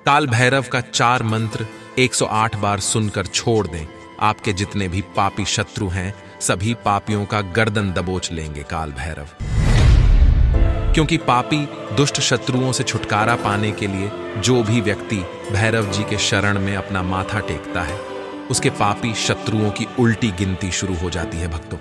काल भैरव का 4 मंत्र 108 बार सुनकर छोड़ दें। आपके जितने भी पापी शत्रु हैं, सभी पापियों का गर्दन दबोच लेंगे काल भैरव। क्योंकि पापी दुष्ट शत्रुओं से छुटकारा पाने के लिए जो भी व्यक्ति भैरव जी के शरण में अपना माथा टेकता है, उसके पापी शत्रुओं की उल्टी गिनती शुरू हो जाती है। भक्तों,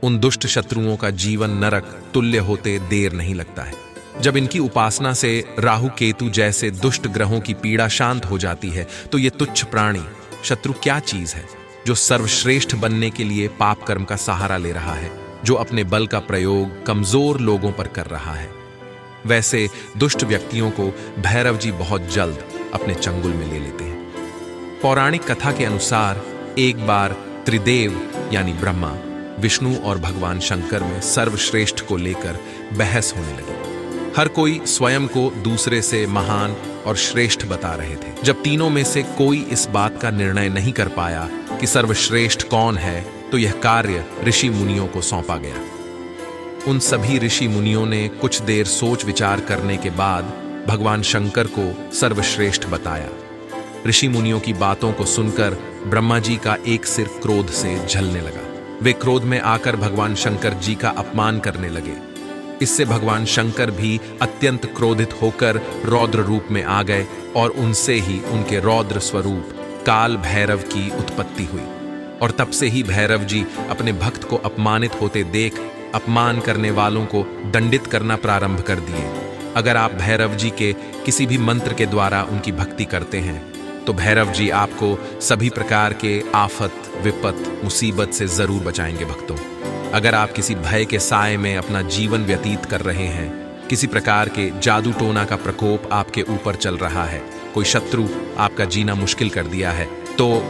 उन दुष्ट शत्रुओं का जीवन नरक तुल्य होते देर नहीं लगता है। जब इनकी उपासना से राहु केतु जैसे दुष्ट ग्रहों की पीड़ा शांत हो जाती है, तो ये तुच्छ प्राणी शत्रु क्या चीज है जो सर्वश्रेष्ठ बनने के लिए पाप कर्म का सहारा ले रहा है, जो अपने बल का प्रयोग कमजोर लोगों पर कर रहा है। वैसे दुष्ट व्यक्तियों को भैरव जी बहुत जल्द अपने चंगुल में ले लेते हैं। पौराणिक कथा के अनुसार एक बार त्रिदेव यानी ब्रह्मा, विष्णु और भगवान शंकर में सर्वश्रेष्ठ को लेकर बहस होने लगी। हर कोई स्वयं को दूसरे से महान और श्रेष्ठ बता रहे थे। जब तीनों में से कोई इस बात का निर्णय नहीं कर पाया कि सर्वश्रेष्ठ कौन है, तो यह कार्य ऋषि मुनियों को सौंपा गया। उन सभी ऋषि मुनियों ने कुछ देर सोच विचार करने के बाद भगवान शंकर को सर्वश्रेष्ठ बताया। ऋषि मुनियों की बातों को सुनकर ब्रह्मा जी का एक सिर क्रोध से जलने लगा। वे क्रोध में आकर भगवान शंकर जी का अपमान करने लगे। इससे भगवान शंकर भी अत्यंत क्रोधित होकर रौद्र रूप में आ गए और उनसे ही उनके रौद्र स्वरूप काल भैरव की उत्पत्ति हुई। और तब से ही भैरव जी अपने भक्त को अपमानित होते देख अपमान करने वालों को दंडित करना प्रारंभ कर दिए। अगर आप भैरव जी के किसी भी मंत्र के द्वारा उनकी भक्ति करते हैं, तो भैरव जी आपको सभी प्रकार के आफत, विपत, मुसीबत से जरूर बचाएंगे। भक्तों, अगर आप किसी भय के साए में अपना जीवन व्यतीत कर रहे हैं, किसी प्रकार के जादू टोना का प्रकोप आपके ऊपर चल रहा है, कोई शत्रु आपका जीना मुश्किल कर दिया है, तो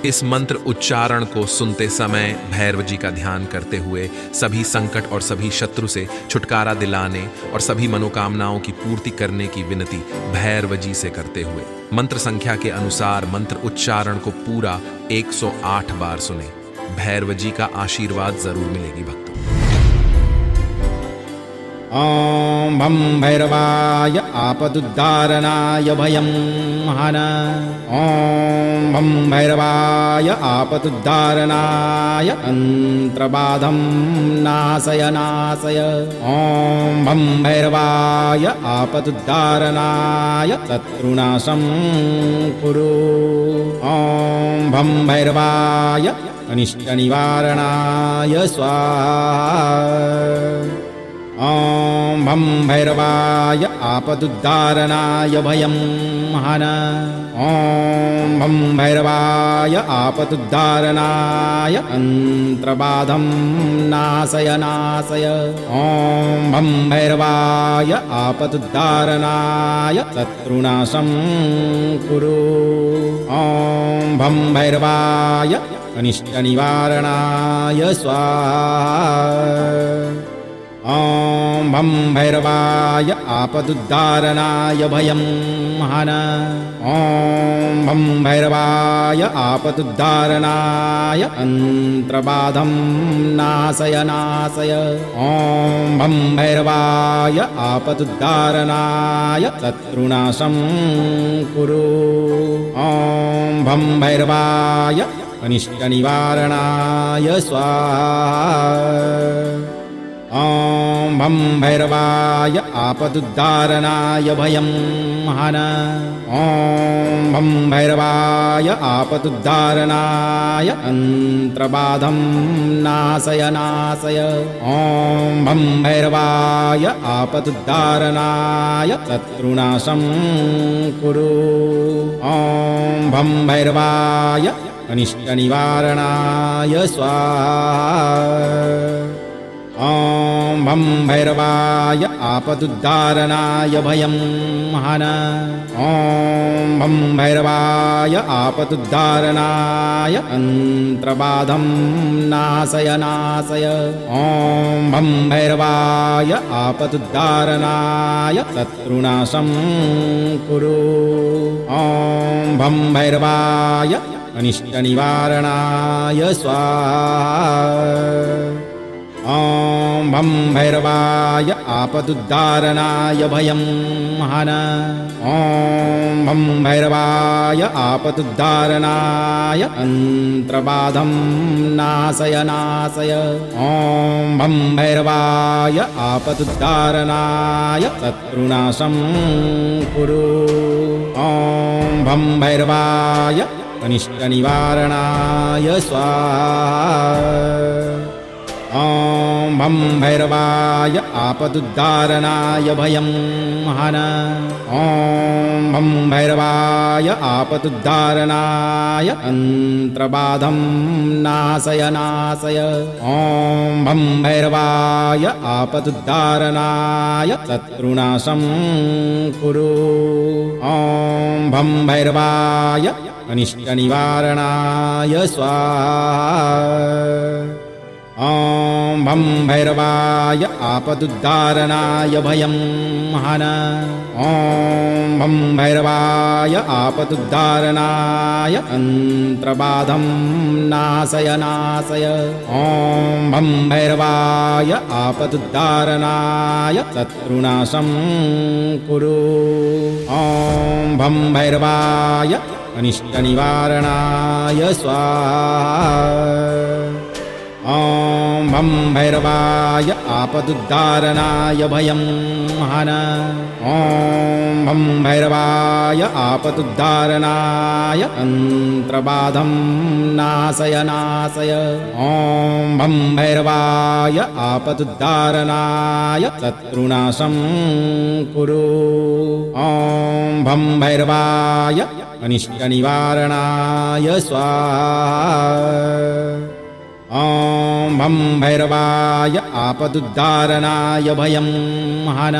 इस मंत्र उच्चारण को सुनते समय भैरव जी का ध्यान करते हुए सभी संकट और सभी शत्रु से छुटकारा दिलाने और सभी मनोकामनाओं की पूर्ति करने की विनती भैरव जी से करते हुए मंत्र संख्या के अनुसार मंत्र उच्चारण को पूरा 108 बार सुने। भैरव जी का आशीर्वाद जरूर मिलेगी भक्तों। ॐ भं भैरवाय आपदुद्धारणाय भयं हन। ॐ भं भैरवाय आपदुद्धारणाय अन्त्रबाधं नाशय नाशय। ॐ भं भैरवाय आपदुद्धारणाय शत्रुनाशं कुरु। ॐ भं भैरवाय अनिष्टनिवारणाय स्वाहा। ॐ भं भैरवाय आपदुद्धारणाय भयं हन। ॐ भं भैरवाय आपदुद्धारणाय अन्त्रबाधं नाशय नाशय। ॐ भं भैरवाय आपदुद्धारणाय शत्रुनाशं कुरु। ॐ भं भैरवाय अनिष्टनिवारणाय स्वाहा। ॐ भं भैरवाय आपदुद्धारणाय भयं हन। ॐ भं भैरवाय आपदुद्धारणाय अन्त्रबाधं नाशय नाशय। ॐ भं भैरवाय आपदुद्धारणाय शत्रुनाशं कुरु। ॐ भं भैरवाय अनिष्टनिवारणाय स्वाहा। ॐ भं भैरवाय आपदुद्धारणाय भयं हन। ॐ भं भैरवाय आपदुद्धारणाय अन्त्रबाधं नाशय नाशय। ॐ भं भैरवाय आपदुद्धारणाय शत्रुनाशं कुरु। ॐ भं भैरवाय अनिष्टनिवारणाय स्वाहा। ॐ भं भैरवाय आपदुद्धारणाय भयं हन। ॐ भं भैरवाय आपदुद्धारणाय अन्त्रबाधं नाशय नाशय। ॐ भं भैरवाय आपदुद्धारणाय शत्रुनाशं कुरु। ॐ भं भैरवाय अनिष्टनिवारणाय स्वाहा। ॐ भं भैरवाय आपदुद्धारणाय भयं हन ॐ भं भैरवाय आपदुद्धारणाय तन्त्रबाधं नाशय नाशय ॐ भं भैरवाय आपदुद्धारणाय शत्रुनाशं कुरु ॐ भं भैरवाय अनिष्टनिवारणाय स्वाहा ॐ भं भैरवाय आपदुद्धारणाय भयं हन ॐ भं भैरवाय आपदुद्धारणाय तन्त्रबाधं नाशय नाशय ॐ भं भैरवाय आपदुद्धारणाय शत्रुनाशं कुरु ॐ भं भैरवाय अनिष्टनिवारणाय स्वाहा ॐ भं भैरवाय आपदुद्धारणाय भयं हन ॐ भं भैरवाय आपदुद्धारणाय तन्त्रबाधं नाशय नाशय ॐ भं भैरवाय आपदुद्धारणाय शत्रुनाशं कुरु ॐ भं भैरवाय अनिष्टनिवारणाय स्वाहा ॐ भं भैरवाय आपदुद्धारणाय भयं हन ॐ भं भैरवाय आपदुद्धारणाय तन्त्रबाधं नाशय नाशय ॐ भं भैरवाय आपदुद्धारणाय शत्रुनाशं कुरु ॐ भं भैरवाय अनिष्टनिवारणाय स्वाहा ॐ भं भैरवाय आपदुद्धारणाय भयं हन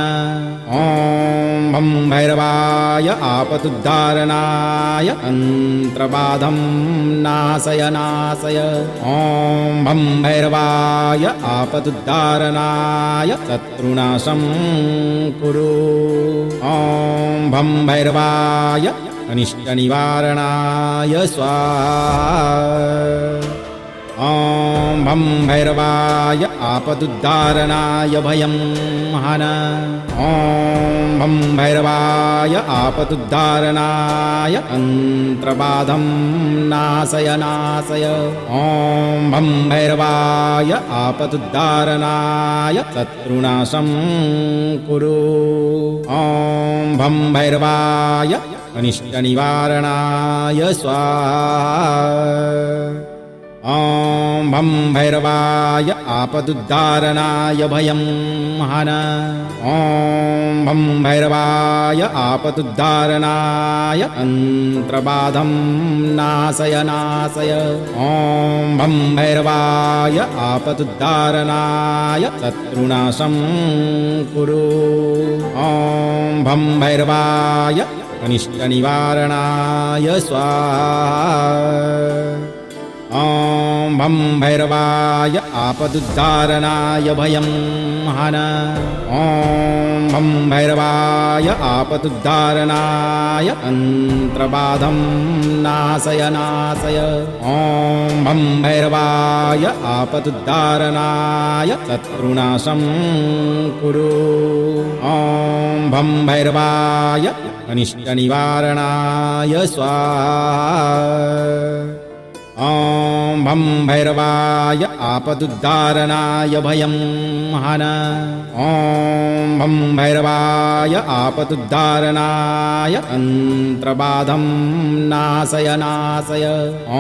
ॐ भं भैरवाय आपदुद्धारणाय तन्त्रबाधं नाशय नाशय ॐ भं भैरवाय आपदुद्धारणाय शत्रुनाशं कुरु ॐ भं भैरवाय अनिष्टनिवारणाय स्वाहा ॐ भं भैरवाय आपदुद्धारणाय भयं हन ॐ भं भैरवाय आपदुद्धारणाय तन्त्रबाधं नाशय नाशय ॐ भं भैरवाय आपदुद्धारणाय शत्रुनाशं कुरु ॐ भं भैरवाय अनिष्टनिवारणाय स्वाहा ॐ भं भैरवाय आपदुद्धारणाय भयं हन ॐ भं भैरवाय आपदुद्धारणाय तन्त्रबाधं नाशय नाशय ॐ भं भैरवाय आपदुद्धारणाय शत्रुनाशं कुरु ॐ भं भैरवाय अनिष्टनिवारणाय स्वाहा ॐ भं भैरवाय आपदुद्धारणाय भयं हन ॐ भं भैरवाय आपदुद्धारणाय तन्त्रबाधं नाशय नाशय ॐ भं भैरवाय आपदुद्धारणाय शत्रुनाशं कुरु ॐ भं भैरवाय अनिष्टनिवारणाय स्वाहा ॐ भं भैरवाय आपदुद्धारणाय भयं हन ॐ भं भैरवाय आपदुद्धारणाय तन्त्रबाधं नाशय नाशय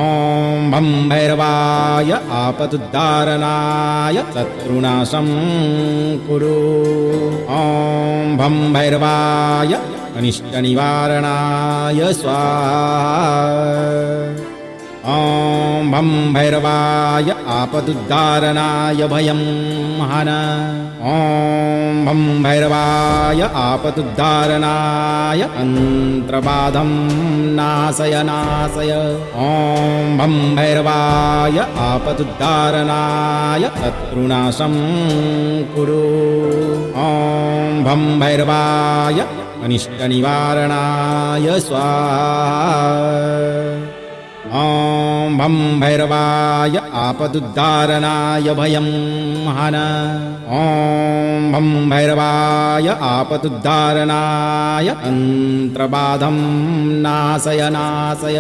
ॐ भं भैरवाय आपदुद्धारणाय शत्रुनाशं कुरु ॐ भं भैरवाय अनिष्टनिवारणाय स्वाहा ॐ भं भैरवाय आपदुद्धारणाय भयं हन ॐ भं भैरवाय आपदुद्धारणाय तन्त्रबाधं नाशय नाशय ॐ भं भैरवाय आपदुद्धारणाय शत्रुनाशं कुरु ॐ भं भैरवाय अनिष्टनिवारणाय स्वाहा ॐ भं भैरवाय आपदुद्धारणाय भयं हन ॐ भं भैरवाय आपदुद्धारणाय तन्त्रबाधं नाशय नाशय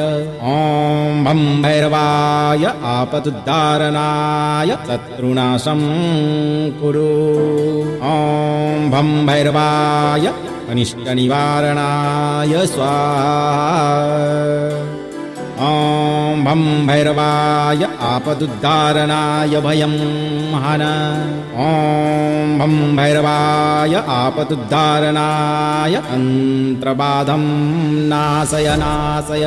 ॐ भं भैरवाय आपदुद्धारणाय शत्रुनाशं कुरु ॐ भं भैरवाय अनिष्टनिवारणाय स्वाहा ॐ भं भैरवाय आपदुद्धारणाय भयं हन ॐ भं भैरवाय आपदुद्धारणाय तन्त्रबाधं नाशय नाशय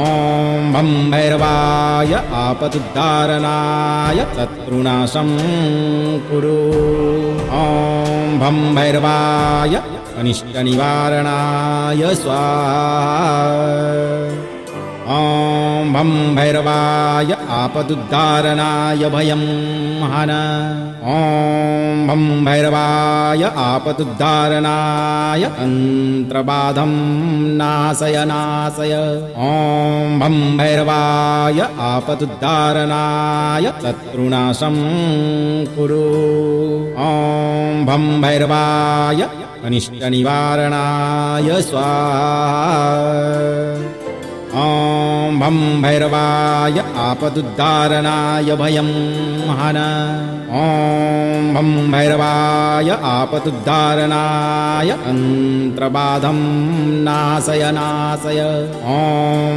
ॐ भं भैरवाय आपदुद्धारणाय शत्रुनाशं कुरु ॐ भं भैरवाय अनिष्टनिवारणाय स्वाहा ॐ भं भैरवाय आपदुद्धारणाय भयं हन ॐ भं भैरवाय आपदुद्धारणाय तन्त्रबाधं नाशय नाशय ॐ भं भैरवाय आपदुद्धारणाय शत्रुनाशं कुरु ॐ भं भैरवाय अनिष्टनिवारणाय स्वाहा ॐ भं भैरवाय आपदुद्धारणाय भयं हन ॐ भं भैरवाय आपदुद्धारणाय तन्त्रबाधं नाशय नाशय ॐ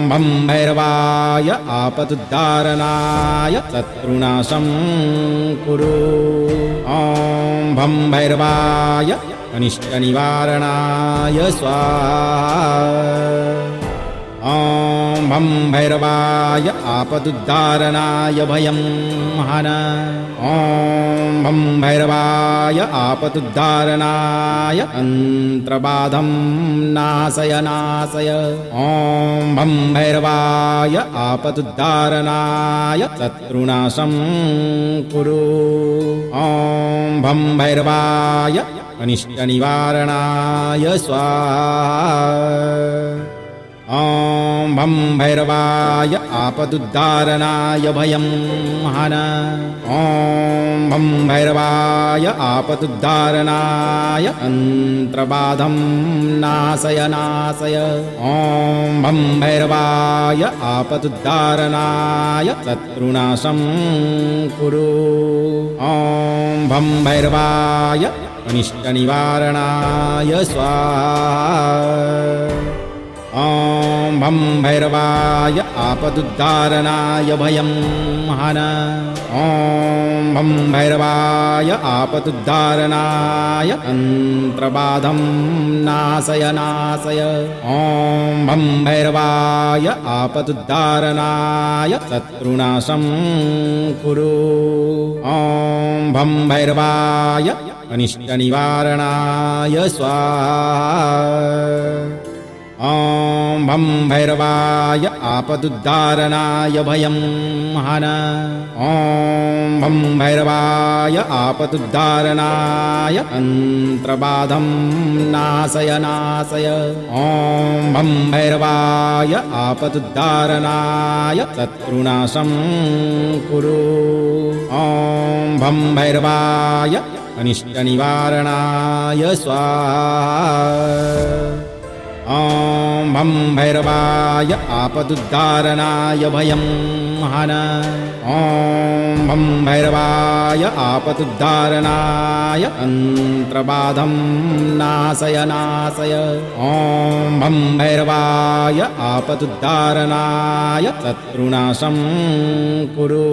भं भैरवाय आपदुद्धारणाय शत्रुनाशं कुरु ॐ भं भैरवाय अनिष्टनिवारणाय स्वाहा ॐ भं भैरवाय आपदुद्धारणाय भयं हन ॐ भं भैरवाय आपदुद्धारणाय तन्त्रबाधं नाशय नाशय ॐ भं भैरवाय आपदुद्धारणाय शत्रुनाशं कुरु ॐ भं भैरवाय अनिष्टनिवारणाय स्वाहा ॐ भं भैरवाय आपदुद्धारणाय भयं हन ॐ भं भैरवाय आपदुद्धारणाय तन्त्रबाधं नाशय नाशय ॐ भं भैरवाय आपदुद्धारणाय शत्रुनाशं कुरु ॐ भं भैरवाय अनिष्टनिवारणाय स्वाहा ॐ भं भैरवाय आपदुद्धारणाय भयं हन ॐ भं भैरवाय आपदुद्धारणाय तन्त्रबाधं नाशय नाशय ॐ भं भैरवाय आपदुद्धारणाय शत्रुनाशं कुरु ॐ भं भैरवाय अनिष्टनिवारणाय स्वाहा ॐ भं भैरवाय आपदुद्धारणाय भयं हन ॐ भं भैरवाय आपदुद्धारणाय तन्त्रबाधं नाशय नाशय ॐ भं भैरवाय आपदुद्धारणाय शत्रुनाशं कुरु ॐ भं भैरवाय अनिष्टनिवारणाय स्वाहा ॐ भं भैरवाय आपदुद्धारणाय भयं हन ॐ भं भैरवाय आपदुद्धारणाय तन्त्रबाधं नाशय नाशय ॐ भं भैरवाय आपदुद्धारणाय शत्रुनाशं कुरु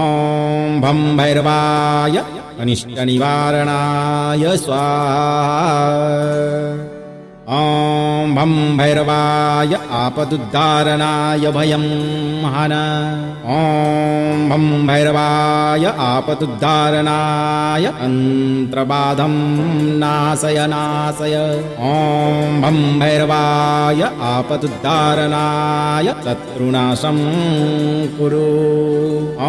ॐ भं भैरवाय अनिष्टनिवारणाय स्वाहा ॐ भं भैरवाय आपदुद्धारणाय भयं हन ॐ भं भैरवाय आपदुद्धारणाय तन्त्रबाधं नाशय नाशय ॐ भं भैरवाय आपदुद्धारणाय शत्रुनाशं कुरु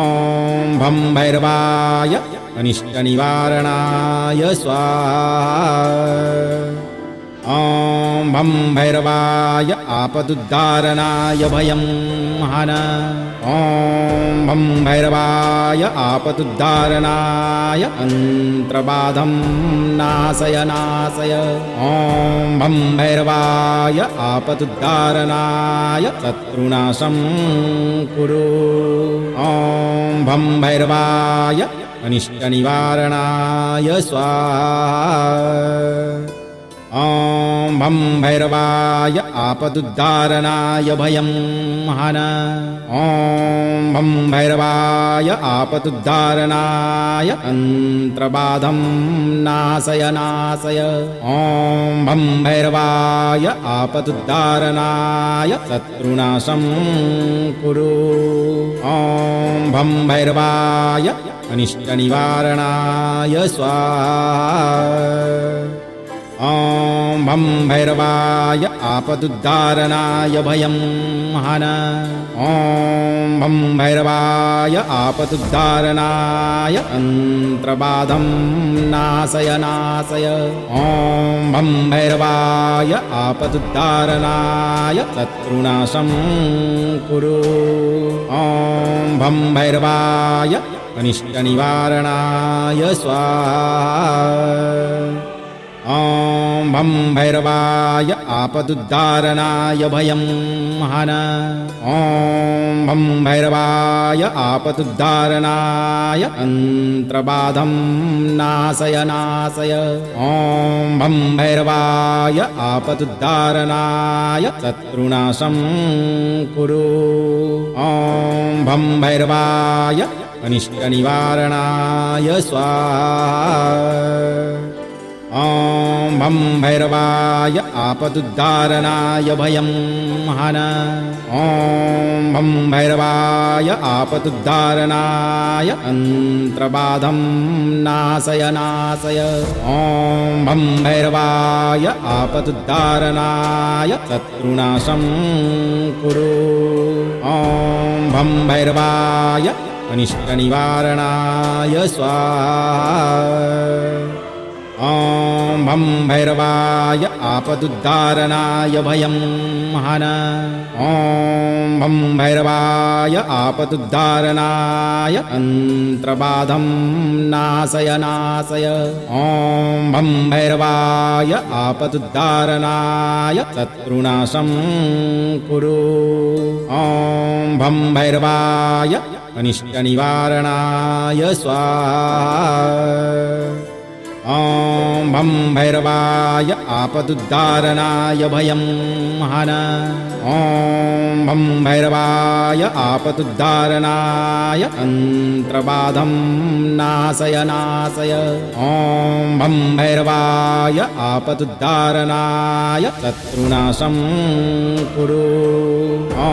ॐ भं भैरवाय अनिष्टनिवारणाय स्वाहा ॐ भं भैरवाय आपदुद्धारणाय भयं हन ॐ भं भैरवाय आपदुद्धारणाय अन्त्रबाधं नाशय नाशय ॐ भं भैरवाय आपदुद्धारणाय शत्रुनाशं कुरु ॐ भं भैरवाय अनिष्टनिवारणाय स्वाहा ॐ भं भैरवाय आपदुद्धारणाय भयं हन ॐ भं भैरवाय आपदुद्धारणाय अन्त्रबाधं नाशय नाशय ॐ भं भैरवाय आपदुद्धारणाय शत्रुनाशं कुरु ॐ भं भैरवाय अनिष्टनिवारणाय स्वाहा ॐ भं भैरवाय आपदुद्धारणाय भयं हन ॐ भं भैरवाय आपदुद्धारणाय अन्त्रबाधं नाशय नाशय ॐ भं भैरवाय आपदुद्धारणाय शत्रुनाशं कुरु ॐ भं भैरवाय अनिष्टनिवारणाय स्वाहा ॐ भं भैरवाय आपदुद्धारणाय भयं हन ॐ भं भैरवाय आपदुद्धारणाय अन्त्रबाधं नाशय नाशय ॐ भं भैरवाय आपदुद्धारणाय शत्रुनाशं कुरु ॐ भं भैरवाय अनिष्टनिवारणाय स्वाहा ॐ भं भैरवाय आपदुद्धारणाय भयं हन ॐ भं भैरवाय आपदुद्धारणाय अन्त्रबाधं नाशय नाशय ॐ भं भैरवाय आपदुद्धारणाय शत्रुनाशं कुरु ॐ भं भैरवाय अनिष्टनिवारणाय स्वाहा ॐ भं भैरवाय आपदुद्धारणाय भयं हन ॐ भं भैरवाय आपदुद्धारणाय अन्त्रबाधं नाशय नाशय ॐ भं भैरवाय आपदुद्धारणाय शत्रुनाशं कुरु ॐ भं भैरवाय अनिष्टनिवारणाय स्वाहा ॐ भं भैरवाय आपदुद्धारणाय भयं हन ॐ भं भैरवाय आपदुद्धारणाय अन्त्रबाधं नाशय नाशय ॐ भं भैरवाय आपदुद्धारणाय शत्रुनाशं कुरु ॐ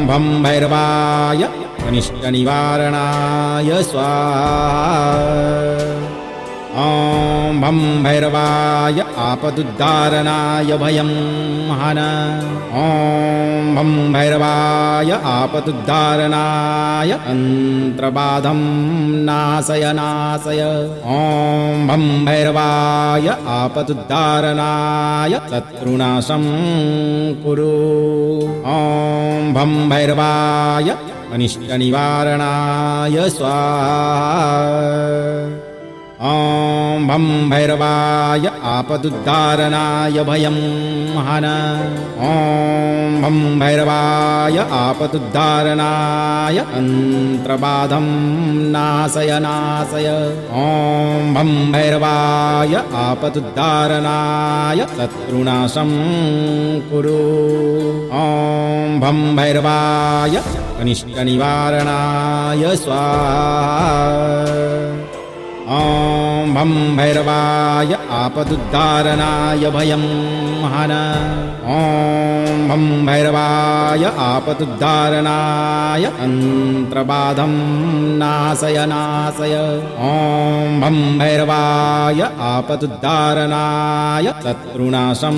भं भैरवाय अनिष्टनिवारणाय स्वाहा ॐ भं भैरवाय आपदुद्धारणाय भयं हन ॐ भं भैरवाय आपदुद्धारणाय अन्त्रबाधं नाशय नाशय ॐ भं भैरवाय आपदुद्धारणाय शत्रुनाशं कुरु ॐ भं भैरवाय अनिष्टनिवारणाय स्वाहा ॐ भं भैरवाय आपदुद्धारणाय भयं हन ॐ भं भैरवाय आपदुद्धारणाय अन्त्रबाधं नाशय नाशय ॐ भं भैरवाय आपदुद्धारणाय शत्रुनाशं कुरु ॐ भं भैरवाय अनिष्टनिवारणाय स्वाहा ॐ भं भैरवाय आपदुद्धारणाय भयं हन ॐ भं भैरवाय आपदुद्धारणाय अन्त्रबाधं नाशय नाशय ॐ भं भैरवाय आपदुद्धारणाय शत्रुनाशं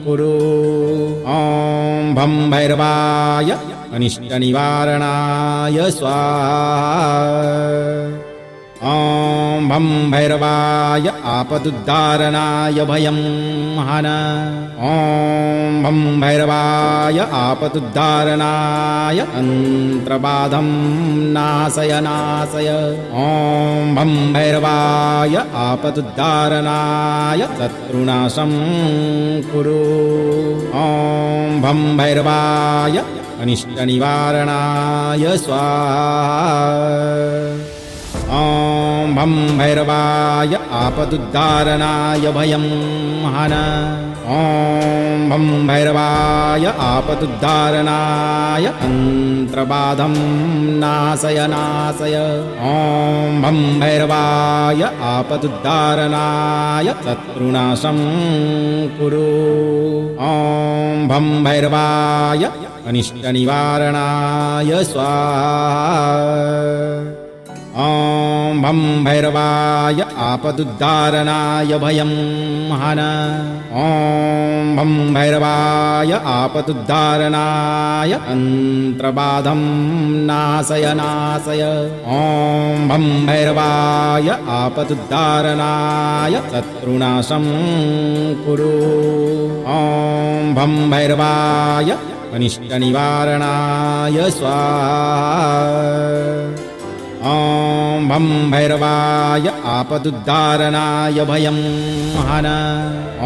कुरु ॐ भं भैरवाय अनिष्टनिवारणाय स्वाहा ॐ भं भैरवाय आपदुद्धारणाय भयं हन ॐ भं भैरवाय आपदुद्धारणाय तन्त्रबाधं नाशय नाशय ॐ भं भैरवाय आपदुद्धारणाय शत्रुनाशं कुरु ॐ भं भैरवाय अनिष्टनिवारणाय स्वाहा ॐ भं भैरवाय आपदुद्धारणाय भयं हन ॐ भं भैरवाय आपदुद्धारणाय तन्त्रबाधं नाशय नाशय ॐ भं भैरवाय आपदुद्धारणाय शत्रुनाशं कुरु ॐ भं भैरवाय अनिष्टनिवारणाय स्वाहा ॐ भं भैरवाय आपदुद्धारणाय भयं हन ॐ भं भैरवाय आपदुद्धारणाय तन्त्रबाधं नाशय नाशय ॐ भं भैरवाय आपदुद्धारणाय शत्रुनाशं कुरु ॐ भं भैरवाय अनिष्टनिवारणाय स्वाहा ॐ भं भैरवाय आपदुद्धारणाय भयं हन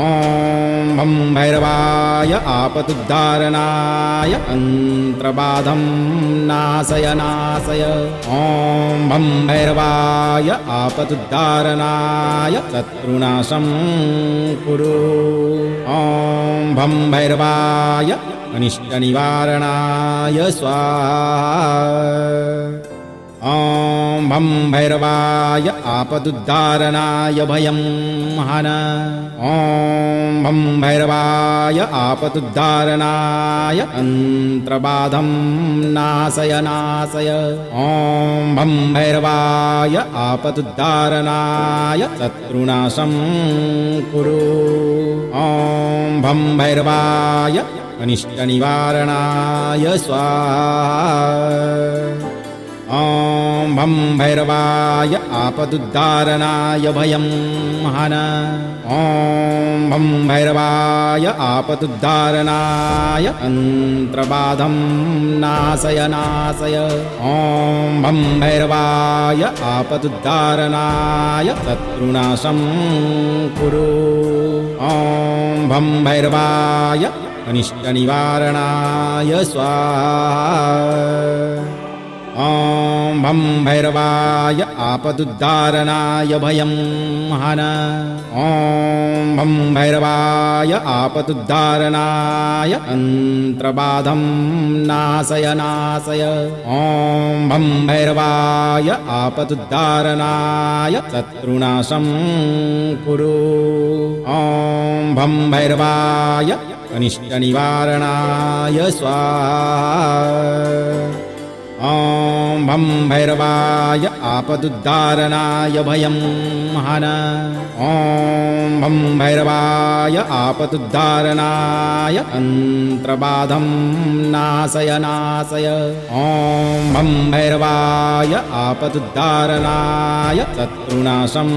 ॐ भं भैरवाय आपदुद्धारणाय तन्त्रबाधं नाशय नाशय ॐ भं भैरवाय आपदुद्धारणाय शत्रुनाशं कुरु ॐ भं भैरवाय अनिष्टनिवारणाय स्वाहा ॐ भं भैरवाय आपदुद्धारणाय भयं हन ॐ भं भैरवाय आपदुद्धारणाय तन्त्रबाधं नाशय नाशय ॐ भं भैरवाय आपदुद्धारणाय शत्रुनाशं कुरु ॐ भं भैरवाय अनिष्टनिवारणाय स्वाहा ॐ भं भैरवाय आपदुद्धारणाय भयं हन ॐ भं भैरवाय आपदुद्धारणाय तन्त्रबाधं नाशय नाशय ॐ भं भैरवाय आपदुद्धारणाय शत्रुनाशं कुरु ॐ भं भैरवाय अनिष्टनिवारणाय स्वाहा ॐ भं भैरवाय आपदुद्धारणाय भयं हन ॐ भं भैरवाय आपदुद्धारणाय तन्त्रबाधं नाशय नाशय ॐ भं भैरवाय आपदुद्धारणाय शत्रुनाशं कुरु ॐ भं भैरवाय अनिष्टनिवारणाय स्वाहा ॐ भं भैरवाय आपदुद्धारणाय भयं हन ॐ भं भैरवाय आपदुद्धारणाय तन्त्रबाधं नाशय नाशय ॐ भं भैरवाय आपदुद्धारणाय शत्रुनाशं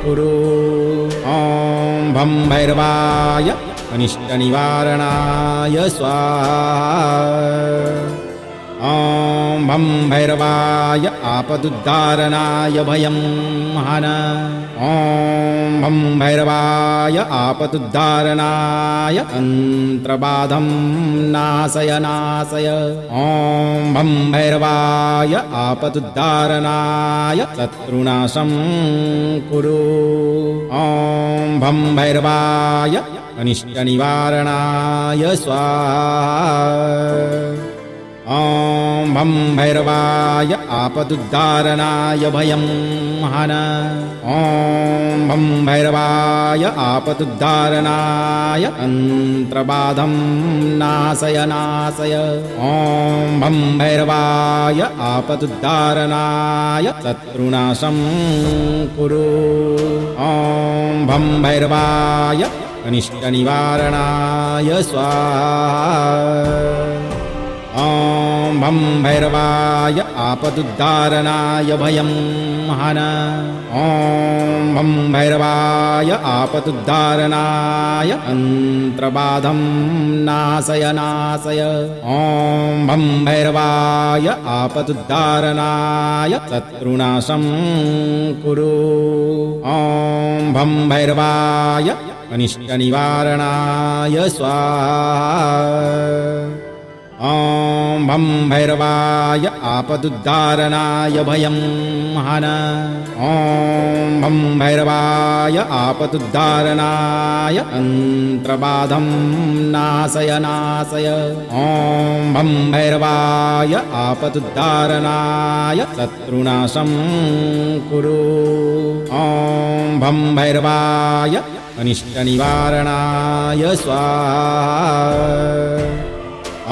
कुरु ॐ भं भैरवाय अनिष्टनिवारणाय स्वाहा ॐ भं भैरवाय आपदुद्धारणाय भयं हन ॐ भं भैरवाय आपदुद्धारणाय तन्त्रबाधं नाशय नाशय ॐ भं भैरवाय आपदुद्धारणाय शत्रुनाशं कुरु ॐ भं भैरवाय अनिष्टनिवारणाय स्वाहा ॐ भं भैरवाय आपदुद्धारणाय भयं हन ॐ भं भैरवाय आपदुद्धारणाय तन्त्रबाधं नाशय नाशय ॐ भं भैरवाय आपदुद्धारणाय शत्रुनाशं कुरु ॐ भं भैरवाय अनिष्टनिवारणाय स्वाहा ॐ भं भैरवाय आपदुद्धारणाय भयं हन ॐ भं भैरवाय आपदुद्धारणाय अन्त्रबाधं नाशय नाशय ॐ भं भैरवाय आपदुद्धारणाय शत्रुनाशं कुरु ॐ भं भैरवाय अनिष्टनिवारणाय स्वाहा ॐ भं भैरवाय आपदुद्धारणाय भयं हन ॐ भं भैरवाय आपदुद्धारणाय अन्त्रबाधं नाशय नाशय ॐ भं भैरवाय आपदुद्धारणाय शत्रुनाशं कुरु ॐ भं भैरवाय अनिष्टनिवारणाय स्वाहा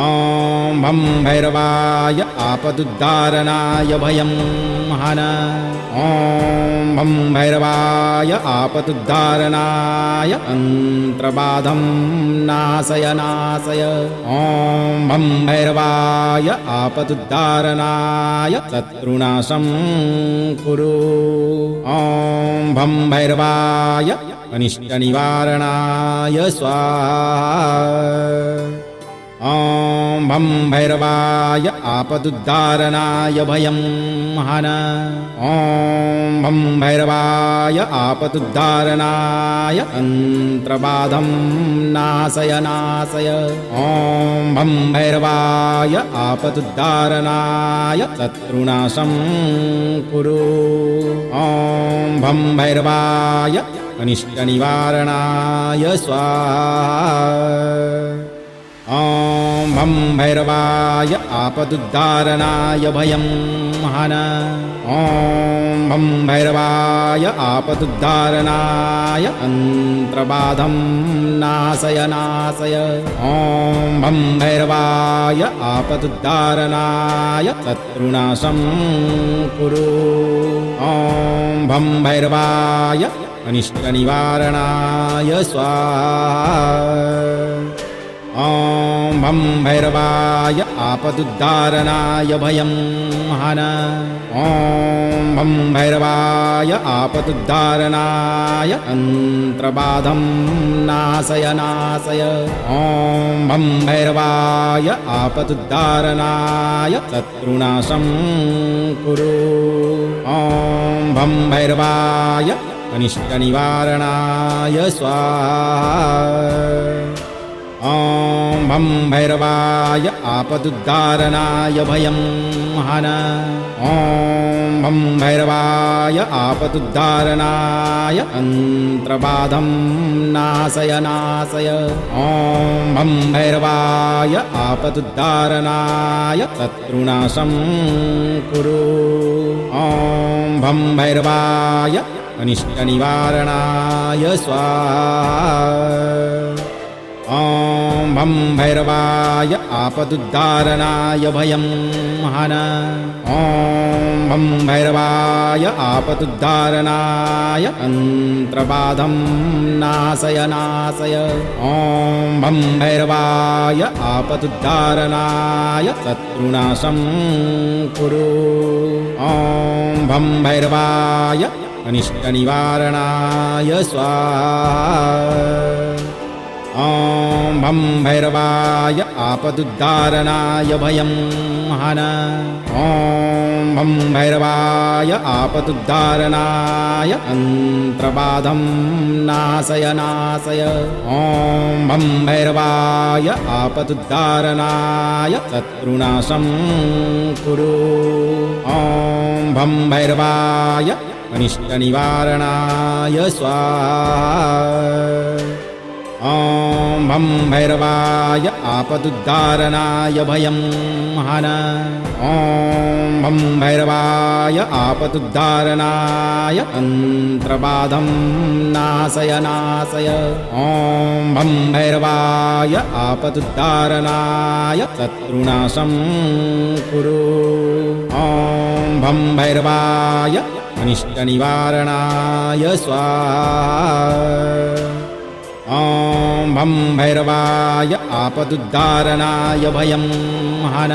ॐ भं भैरवाय आपदुद्धारणाय भयं हन ॐ भं भैरवाय आपदुद्धारणाय अन्त्रबाधं नाशय नाशय ॐ भं भैरवाय आपदुद्धारणाय शत्रुनाशं कुरु ॐ भं भैरवाय अनिष्टनिवारणाय स्वाहा ॐ भं भैरवाय आपदुद्धारणाय भयं हन ॐ भं भैरवाय आपदुद्धारणाय अन्त्रबाधं नाशय नाशय ॐ भं भैरवाय आपदुद्धारणाय शत्रुनाशं कुरु ॐ भं भैरवाय अनिष्टनिवारणाय स्वाहा ॐ भं भैरवाय आपदुद्धारणाय भयं हन ॐ भं भैरवाय आपदुद्धारणाय अन्त्रबाधं नाशय नाशय ॐ भं भैरवाय आपदुद्धारणाय शत्रुनाशं कुरु ॐ भं भैरवाय अनिष्टनिवारणाय स्वाहा ॐ भं भैरवाय आपदुद्धारणाय भयं हन ॐ भं भैरवाय आपदुद्धारणाय अन्त्रबाधं नाशय नाशय ॐ भं भैरवाय आपदुद्धारणाय शत्रुनाशं कुरु ॐ भं भैरवाय अनिष्टनिवारणाय स्वाहा ॐ भं भैरवाय आपदुद्धारणाय भयं हन ॐ भं भैरवाय आपदुद्धारणाय अन्त्रबाधं नाशय नाशय ॐ भं भैरवाय आपदुद्धारणाय शत्रुनाशं कुरु ॐ भं भैरवाय अनिष्टनिवारणाय स्वाहा ॐ भं भैरवाय आपदुद्धारणाय भयं हन ॐ भं भैरवाय आपदुद्धारणाय अन्त्रबाधं नाशय नाशय ॐ भं भैरवाय आपदुद्धारणाय शत्रुनाशं कुरु ॐ भं भैरवाय अनिष्टनिवारणाय स्वाहा ॐ भं भैरवाय आपदुद्धारणाय भयं हन ॐ भं भैरवाय आपदुद्धारणाय अन्त्रबाधं नाशय नाशय ॐ भं भैरवाय आपदुद्धारणाय शत्रुनाशं कुरु ॐ भं भैरवाय अनिष्टनिवारणाय स्वाहा ॐ भं भैरवाय आपदुद्धारणाय भयं हन ॐ भं भैरवाय आपदुद्धारणाय अन्त्रबाधं नाशय नाशय ॐ भं भैरवाय आपदुद्धारणाय शत्रुनाशं कुरु ॐ भं भैरवाय अनिष्टनिवारणाय स्वाहा ॐ भं भैरवाय आपदुद्धारणाय भयं हन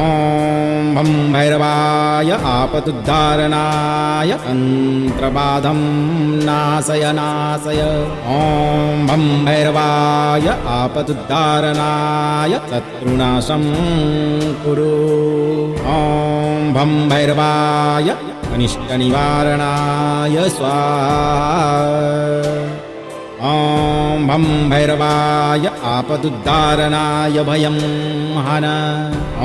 ॐ भं भैरवाय आपदुद्धारणाय तन्त्रबाधं नाशय नाशय ॐ भं भैरवाय आपदुद्धारणाय शत्रुनाशं कुरु ॐ भं भैरवाय अनिष्टनिवारणाय स्वाहा ॐ भं भैरवाय आपदुद्धारणाय भयं हन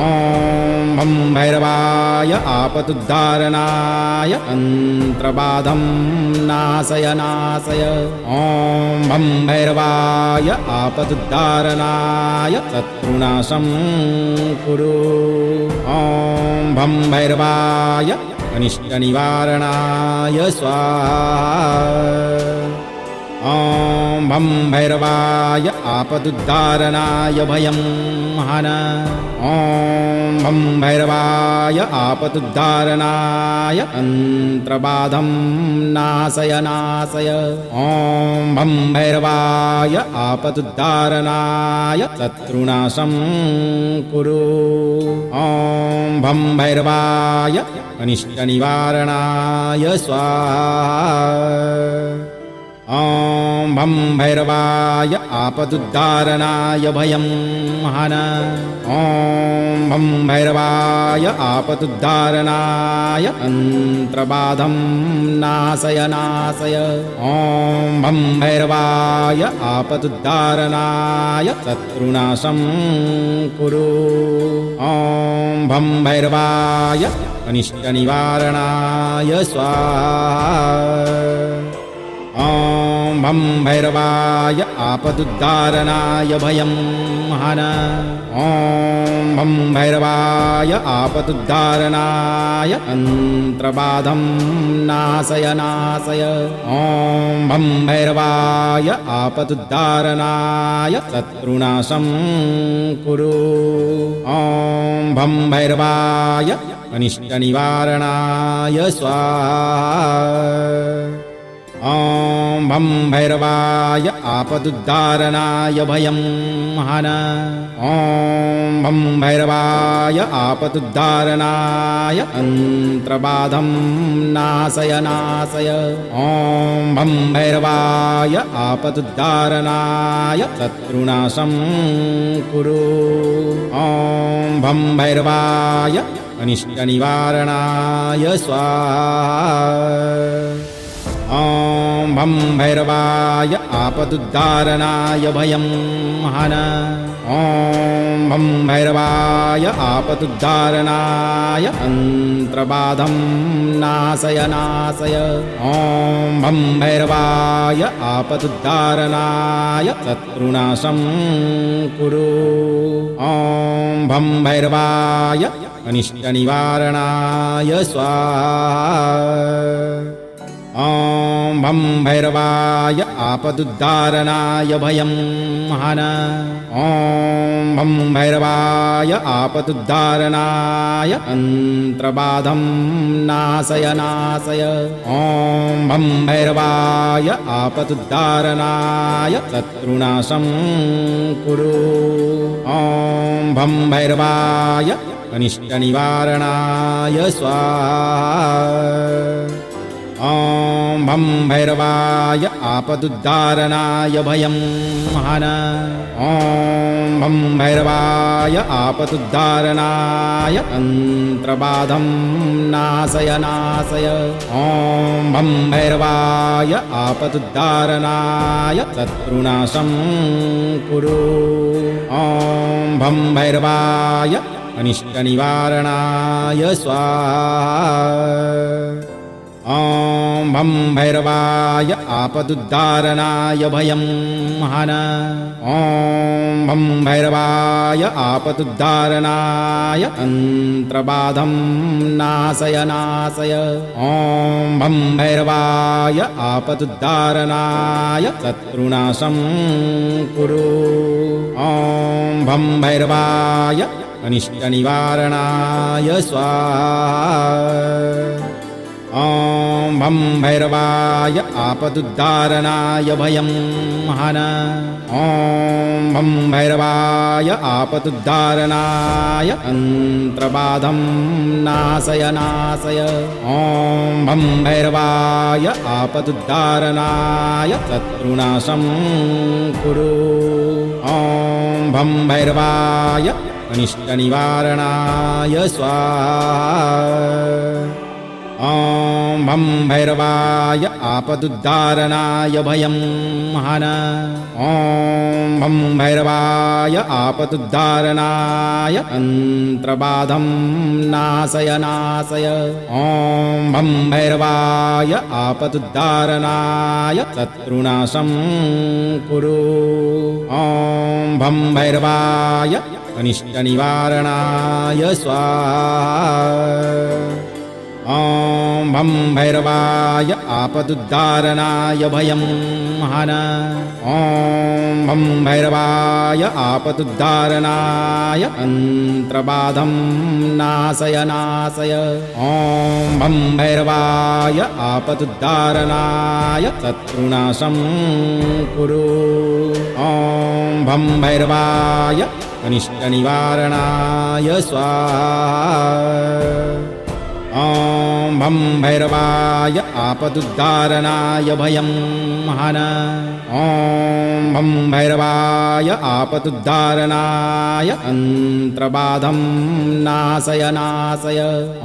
ॐ भं भैरवाय आपदुद्धारणाय तन्त्रबाधं नाशय नाशय ॐ भं भैरवाय आपदुद्धारणाय शत्रुनाशं कुरु ॐ भं भैरवाय अनिष्टनिवारणाय स्वाहा ॐ भं भैरवाय आपदुद्धारणाय भयं हन ॐ भं भैरवाय आपदुद्धारणाय तन्त्रबाधं नाशय नाशय ॐ भं भैरवाय आपदुद्धारणाय शत्रुनाशं कुरु ॐ भं भैरवाय अनिष्टनिवारणाय स्वाहा ॐ भं भैरवाय आपदुद्धारणाय भयं हन ॐ भं भैरवाय आपदुद्धारणाय तन्त्रबाधं नाशय नाशय ॐ भं भैरवाय आपदुद्धारणाय शत्रुनाशं कुरु ॐ भं भैरवाय अनिष्टनिवारणाय स्वाहा ॐ भं भैरवाय आपदुद्धारणाय भयं हन ॐ भं भैरवाय आपदुद्धारणाय तन्त्रबाधं नाशय नाशय ॐ भं भैरवाय आपदुद्धारणाय शत्रुनाशं कुरु ॐ भं भैरवाय अनिष्टनिवारणाय स्वाहा ॐ भं भैरवाय आपदुद्धारणाय भयं हन ॐ भं भैरवाय आपदुद्धारणाय तन्त्रबाधं नाशय नाशय ॐ भं भैरवाय आपदुद्धारणाय शत्रुनाशं कुरु ॐ भं भैरवाय अनिष्टनिवारणाय स्वाहा ॐ भं भैरवाय आपदुद्धारणाय भयं हन ॐ भं भैरवाय आपदुद्धारणाय तन्त्रबाधं नाशय नाशय ॐ भं भैरवाय आपदुद्धारणाय शत्रुनाशं कुरु ॐ भं भैरवाय अनिष्टनिवारणाय स्वाहा ॐ भं भैरवाय आपदुद्धारणाय भयं हन ॐ भं भैरवाय आपदुद्धारणाय तन्त्रबाधं नाशय नाशय ॐ भं भैरवाय आपदुद्धारणाय शत्रुनाशं कुरु ॐ भं भैरवाय अनिष्टनिवारणाय स्वाहा ॐ भं भैरवाय आपदुद्धारणाय भयं हन ॐ भं भैरवाय आपदुद्धारणाय तन्त्रबाधं नाशय नाशय ॐ भं भैरवाय आपदुद्धारणाय शत्रुनाशं कुरु ॐ भं भैरवाय अनिष्टनिवारणाय स्वाहा ॐ भं भैरवाय आपदुद्धारणाय भयं हन ॐ भं भैरवाय आपदुद्धारणाय तन्त्रबाधं नाशय नाशय ॐ भं भैरवाय आपदुद्धारणाय शत्रुनाशं कुरु ॐ भं भैरवाय अनिष्टनिवारणाय स्वाहा ॐ भं भैरवाय आपदुद्धारणाय भयं हन ॐ भं भैरवाय आपदुद्धारणाय तन्त्रबाधं नाशय नाशय ॐ भं भैरवाय आपदुद्धारणाय शत्रुनाशं कुरु ॐ भं भैरवाय अनिष्टनिवारणाय स्वाहा ॐ भं भैरवाय आपदुद्धारणाय भयं हन ॐ भं भैरवाय आपदुद्धारणाय तन्त्रबाधं नाशय नाशय ॐ भं भैरवाय आपदुद्धारणाय शत्रुनाशं कुरु ॐ भं भैरवाय अनिष्टनिवारणाय स्वाहा ॐ भं भैरवाय आपदुद्धारणाय भयं हन ॐ भं भैरवाय आपदुद्धारणाय तन्त्रबाधं नाशय नाशय ॐ भं भैरवाय आपदुद्धारणाय शत्रुनाशं कुरु ॐ भं भैरवाय अनिष्टनिवारणाय स्वाहा ॐ भं भैरवाय आपदुद्धारणाय भयं हन ॐ भं भैरवाय आपदुद्धारणाय तन्त्रबाधं नाशय नाशय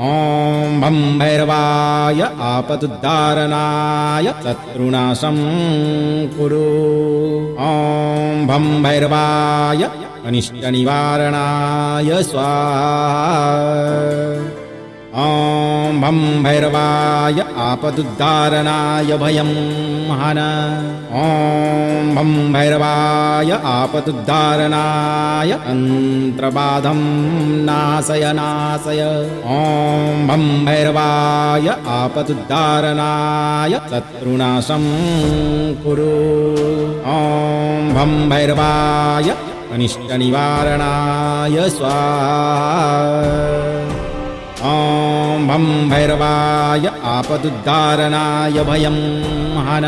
ॐ भं भैरवाय आपदुद्धारणाय शत्रुनाशं कुरु ॐ भं भैरवाय अनिष्टनिवारणाय स्वाहा ॐ भं भैरवाय आपदुद्धारणाय भयं हन ॐ भं भैरवाय आपदुद्धारणाय तन्त्रबाधं नाशय नाशय ॐ भं भैरवाय आपदुद्धारणाय शत्रुनाशं कुरु ॐ भं भैरवाय अनिष्टनिवारणाय स्वाहा ॐ भं भैरवाय आपदुद्धारणाय भयं हन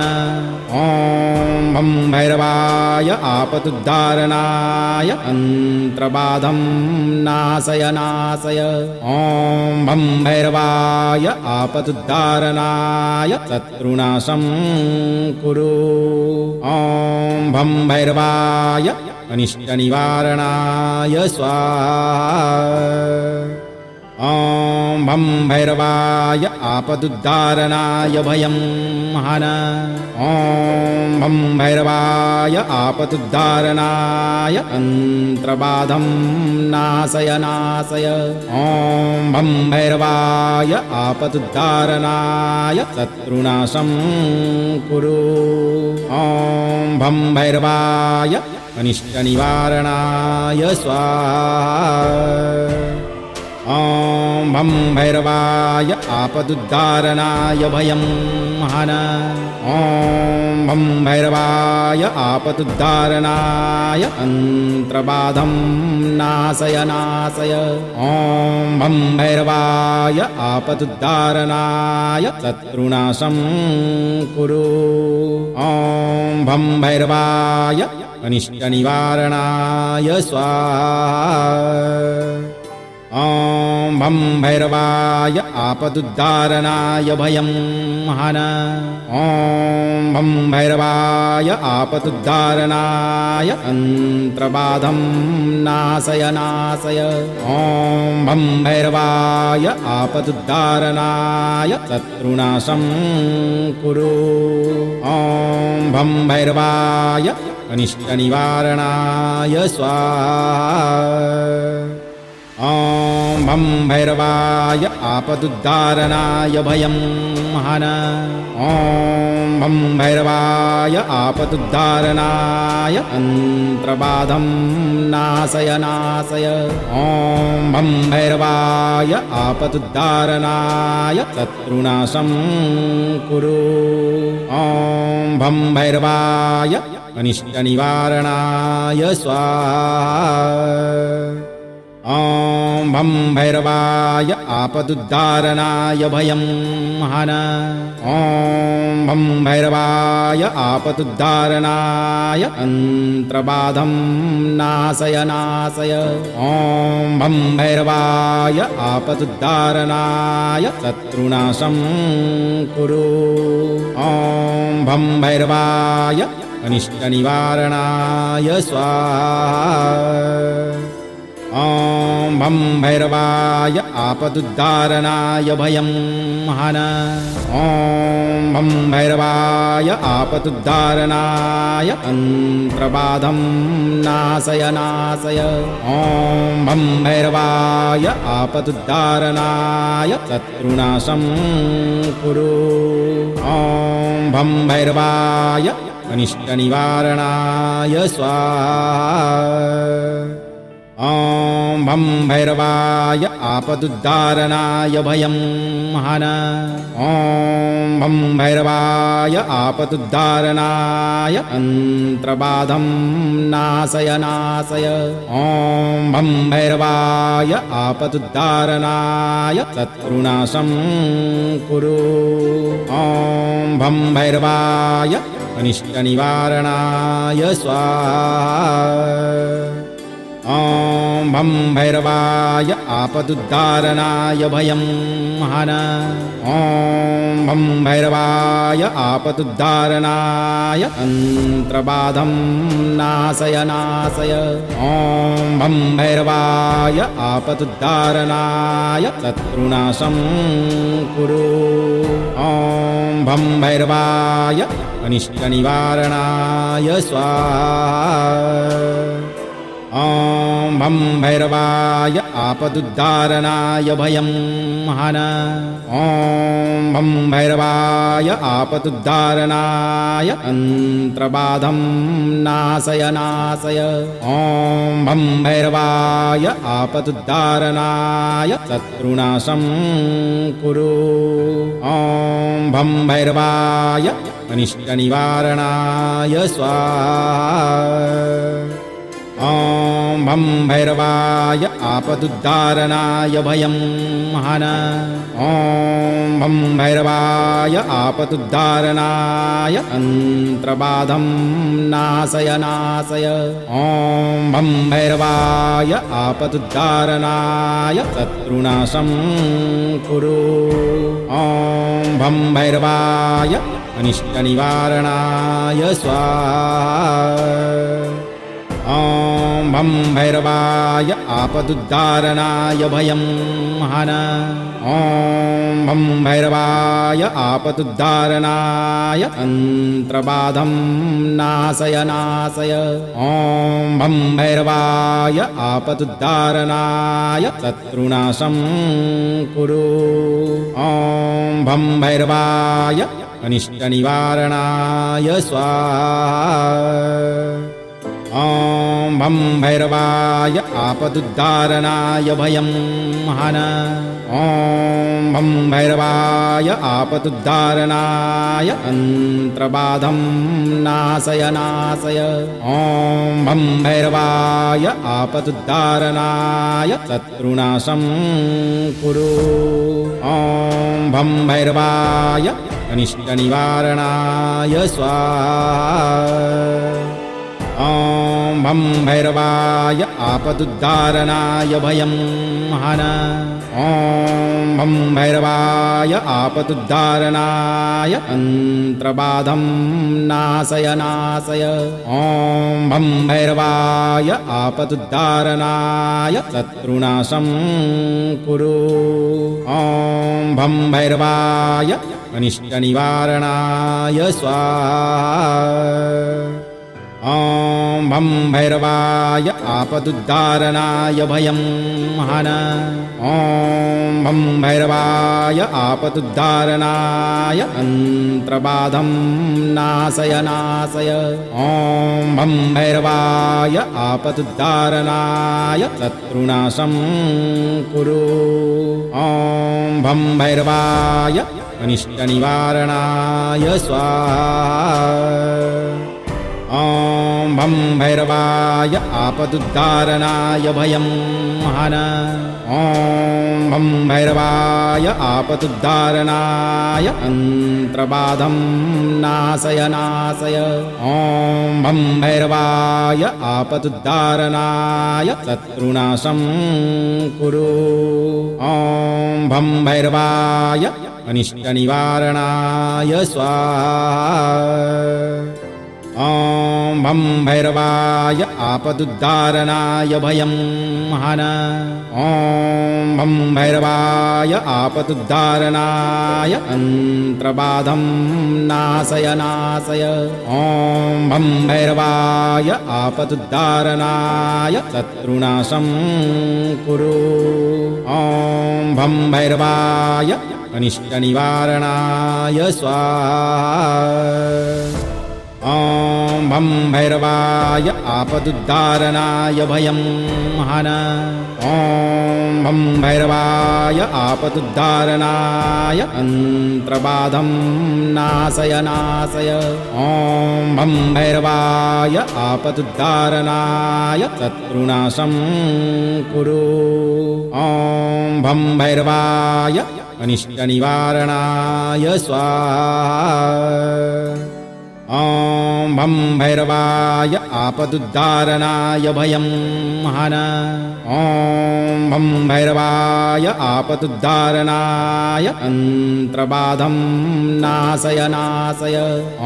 ॐ भं भैरवाय आपदुद्धारणाय तन्त्रबाधं नाशय नाशय ॐ भं भैरवाय आपदुद्धारणाय शत्रुनाशं कुरु ॐ भं भैरवाय अनिष्टनिवारणाय स्वाहा ॐ भं भैरवाय आपदुद्धारणाय भयं हन ॐ भं भैरवाय आपदुद्धारणाय तन्त्रबाधं नाशय नाशय ॐ भं भैरवाय आपदुद्धारणाय शत्रुनाशं कुरु ॐ भं भैरवाय अनिष्टनिवारणाय स्वाहा ॐ भं भैरवाय आपदुद्धारणाय भयं हन ॐ भं भैरवाय आपदुद्धारणाय तन्त्रबाधं नाशय नाशय ॐ भं भैरवाय आपदुद्धारणाय शत्रुनाशं कुरु ॐ भं भैरवाय अनिष्टनिवारणाय स्वाहा ॐ भं भैरवाय आपदुद्धारणाय भयं हन ॐ भं भैरवाय आपदुद्धारणाय तन्त्रबाधं नाशय नाशय ॐ भं भैरवाय आपदुद्धारणाय शत्रुनाशं कुरु ॐ भं भैरवाय अनिष्टनिवारणाय स्वाहा ॐ भं भैरवाय आपदुद्धारणाय भयं हन ॐ भं भैरवाय आपदुद्धारणाय तन्त्रबाधं नाशय नाशय ॐ भं भैरवाय आपदुद्धारणाय शत्रुनाशं कुरु ॐ भं भैरवाय अनिष्टनिवारणाय स्वाहा ॐ भं भं भैरवाय आपदुद्धारणाय भयं हन ॐ भं भैरवाय आपदुद्धारणाय तन्त्रबाधं नाशय नाशय ॐ भं भैरवाय आपदुद्धारणाय शत्रुनाशं कुरु ॐ भं भैरवाय अनिष्टनिवारणाय स्वाहा ॐ भं भैरवाय आपदुद्धारणाय भयं हन ॐ भं भैरवाय आपदुद्धारणाय तन्त्रबाधं नाशय नाशय ॐ भं भैरवाय आपदुद्धारणाय शत्रुनाशं कुरु ॐ भं भैरवाय अनिष्टनिवारणाय स्वाहा ॐ भं भैरवाय आपदुद्धारणाय भयं हन ॐ भं भैरवाय आपदुद्धारणाय तन्त्रबाधं नाशय नाशय ॐ भं भैरवाय आपदुद्धारणाय शत्रुनाशं कुरु ॐ भं भैरवाय अनिष्टनिवारणाय स्वाहा ॐ भं भैरवाय आपदुद्धारणाय भयं हन ॐ भं भैरवाय आपदुद्धारणाय तन्त्रबाधं नाशय नाशय ॐ भं भैरवाय आपदुद्धारणाय शत्रुनाशं कुरु ॐ भं भैरवाय अनिष्टनिवारणाय स्वाहा ॐ भं भैरवाय आपदुद्धारणाय भयं हन ॐ भं भैरवाय आपदुद्धारणाय तन्त्रबाधं नाशय नाशय ॐ भं भैरवाय आपदुद्धारणाय शत्रुनाशं कुरु ॐ भं भैरवाय अनिष्टनिवारणाय स्वाहा ॐ भं भैरवाय आपदुद्धारणाय भयं हन ॐ भं भैरवाय आपदुद्धारणाय तन्त्रबाधं नाशय नाशय ॐ भं भैरवाय आपदुद्धारणाय शत्रुनाशं कुरु ॐ भं भैरवाय अनिष्टनिवारणाय स्वाहा ॐ भं भैरवाय आपदुद्धारणाय भयं हन ॐ भं भैरवाय आपदुद्धारणाय तन्त्रबाधं नाशय नाशय ॐ भं भैरवाय आपदुद्धारणाय शत्रुनाशं कुरु ॐ भं भैरवाय अनिष्टनिवारणाय स्वाहा ॐ भं भैरवाय आपदुद्धारणाय भयं हन ॐ भं भैरवाय आपदुद्धारणाय तन्त्रबाधं नाशय नाशय ॐ भं भैरवाय आपदुद्धारणाय शत्रुनाशं कुरु ॐ भं भैरवाय अनिष्टनिवारणाय स्वाहा ॐ भं भैरवाय आपदुद्धारणाय भयं हन ॐ भं भैरवाय आपदुद्धारणाय तन्त्रबाधं नाशय नाशय ॐ भं भैरवाय आपदुद्धारणाय शत्रुनाशं कुरु ॐ भं भैरवाय अनिष्टनिवारणाय स्वाहा ॐ भं भैरवाय आपदुद्धारणाय भयं हन ॐ भं भैरवाय आपदुद्धारणाय तन्त्रबाधं नाशय नाशय ॐ भं भैरवाय आपदुद्धारणाय शत्रुनाशं कुरु ॐ भं भैरवाय अनिष्टनिवारणाय स्वाहा ॐ भं भैरवाय आपदुद्धारणाय भयं हन ॐ भं भैरवाय आपदुद्धारणाय अन्त्रबाधं नाशय नाशय ॐ भं भैरवाय आपदुद्धारणाय शत्रुनाशं कुरु ॐ भं भैरवाय अनिष्टनिवारणाय स्वाहा ॐ भं भैरवाय आपदुद्धारणाय भयं हन ॐ भं भैरवाय आपदुद्धारणाय अन्त्रबाधं नाशय नाशय ॐ भं भैरवाय आपदुद्धारणाय शत्रुनाशं कुरु ॐ भं भैरवाय अनिष्टनिवारणाय स्वाहा ॐ भं भैरवाय आपदुद्धारणाय भयं हन ॐ भं भैरवाय आपदुद्धारणाय अन्त्रबाधं नाशय नाशय ॐ भं भैरवाय आपदुद्धारणाय शत्रुनाशं कुरु ॐ भं भैरवाय अनिष्टनिवारणाय स्वाहा ॐ भं भैरवाय आपदुद्धारणाय भयं हन ॐ भं भैरवाय आपदुद्धारणाय अन्त्रबाधं नाशय नाशय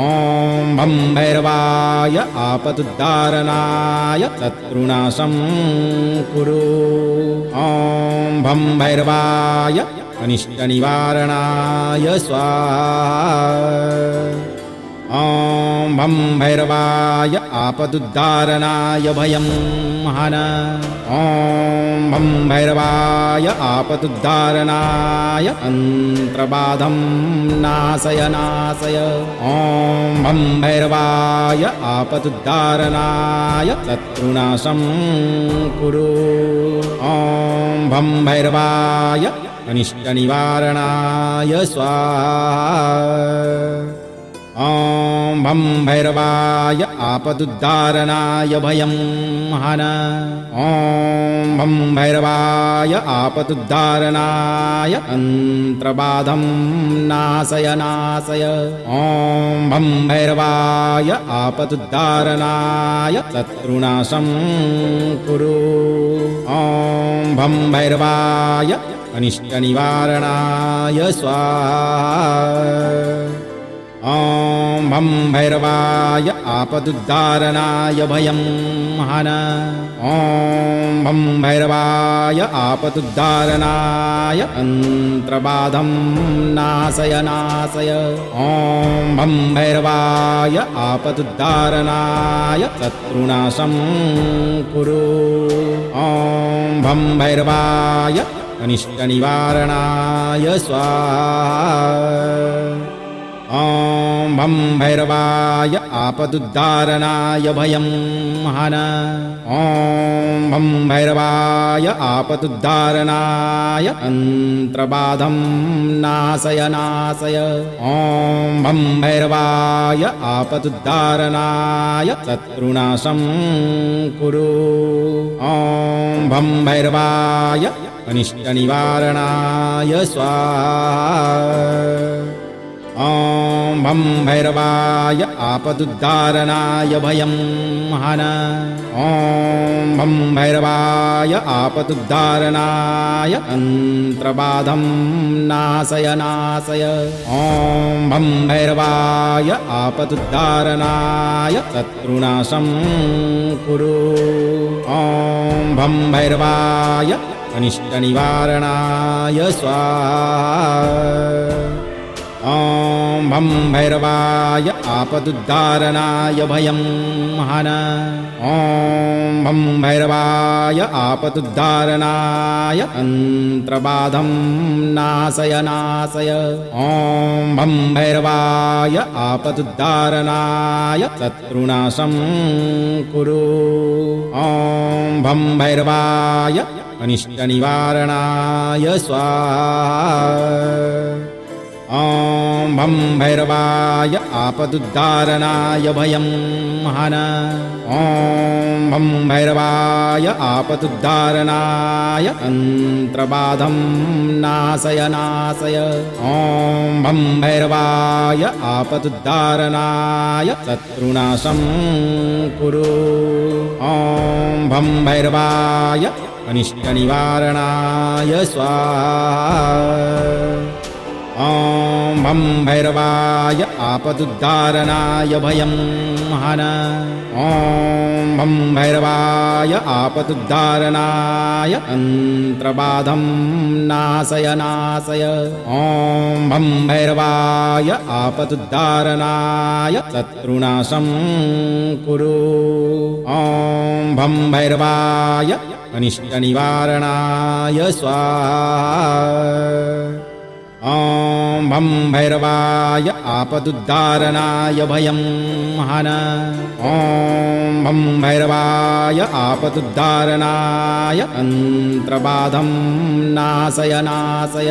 ॐ भं भैरवाय आपदुद्धारणाय शत्रुनाशं कुरु ॐ भं भैरवाय अनिष्टनिवारणाय स्वाहा ॐ भं भैरवाय आपदुद्धारणाय भयं हन ॐ भं भैरवाय आपदुद्धारणाय अन्त्रबाधं नाशय नाशय ॐ भं भैरवाय आपदुद्धारणाय शत्रुनाशं कुरु ॐ भं भैरवाय अनिष्टनिवारणाय स्वाहा ॐ भं भैरवाय आपदुद्धारणाय भयं हन ॐ भं भैरवाय आपदुद्धारणाय अन्त्रबाधं नाशय नाशय ॐ भं भैरवाय आपदुद्धारणाय शत्रुनाशं कुरु ॐ भं भैरवाय अनिष्टनिवारणाय स्वाहा ॐ भं भैरवाय आपदुद्धारणाय भयं हन ॐ भं भैरवाय आपदुद्धारणाय अन्त्रबाधं नाशय नाशय ॐ भं भैरवाय आपदुद्धारणाय शत्रुनाशं कुरु ॐ भं भैरवाय अनिष्टनिवारणाय स्वाहा ॐ भं भैरवाय आपदुद्धारणाय भयं हन ॐ भं भैरवाय आपदुद्धारणाय अन्त्रबाधं नाशय नाशय ॐ भं भैरवाय आपदुद्धारणाय शत्रुनाशं कुरु ॐ भं भैरवाय अनिष्टनिवारणाय स्वाहा ॐ भं भैरवाय आपदुद्धारणाय भयं हन ॐ भं भैरवाय आपदुद्धारणाय अन्त्रबाधं नाशय नाशय ॐ भं भैरवाय आपदुद्धारणाय शत्रुनाशं कुरु ॐ भं भैरवाय अनिष्टनिवारणाय स्वाहा ॐ भं भैरवाय आपदुद्धारणाय भयं हन ॐ भं भैरवाय आपदुद्धारणाय अन्त्रबाधं नाशय नाशय ॐ भं भैरवाय आपदुद्धारणाय शत्रुनाशं कुरु ॐ भं भैरवाय अनिष्टनिवारणाय स्वाहा ॐ भं भैरवाय आपदुद्धारणाय भयं हन ॐ भं भैरवाय आपदुद्धारणाय तन्त्रबाधं नाशय नाशय ॐ भं भैरवाय आपदुद्धारणाय शत्रुनाशं कुरु ॐ भं भैरवाय अनिष्टनिवारणाय स्वाहा ॐ भं भैरवाय आपदुद्धारणाय भयं हन ॐ भं भैरवाय आपदुद्धारणाय तन्त्रबाधं नाशय नाशय ॐ भं भैरवाय आपदुद्धारणाय शत्रुनाशं कुरु ॐ भं भैरवाय अनिष्टनिवारणाय स्वाहा ॐ भं भैरवाय आपदुद्धारणाय भयं हन ॐ भं भैरवाय आपदुद्धारणाय तन्त्रबाधं नाशय नाशय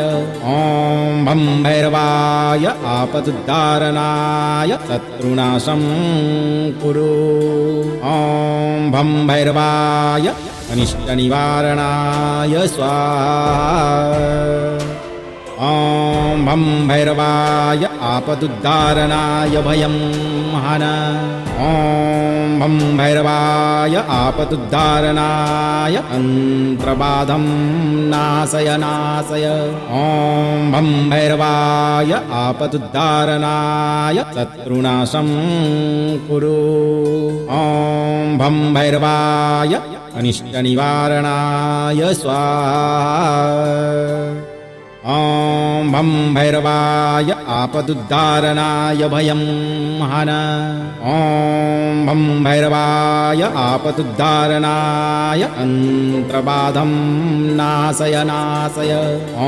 ॐ भं भैरवाय आपदुद्धारणाय शत्रुनाशं कुरु ॐ भं भैरवाय अनिष्टनिवारणाय स्वाहा ॐ भं भैरवाय आपदुद्धारणाय भयं हन ॐ भं भैरवाय आपदुद्धारणाय तन्त्रबाधं नाशय नाशय ॐ भं भैरवाय आपदुद्धारणाय शत्रुनाशं कुरु ॐ भं भैरवाय अनिष्टनिवारणाय स्वाहा ॐ भं भैरवाय आपदुद्धारणाय भयं हन ॐ भं भैरवाय आपदुद्धारणाय तन्त्रबाधं नाशय नाशय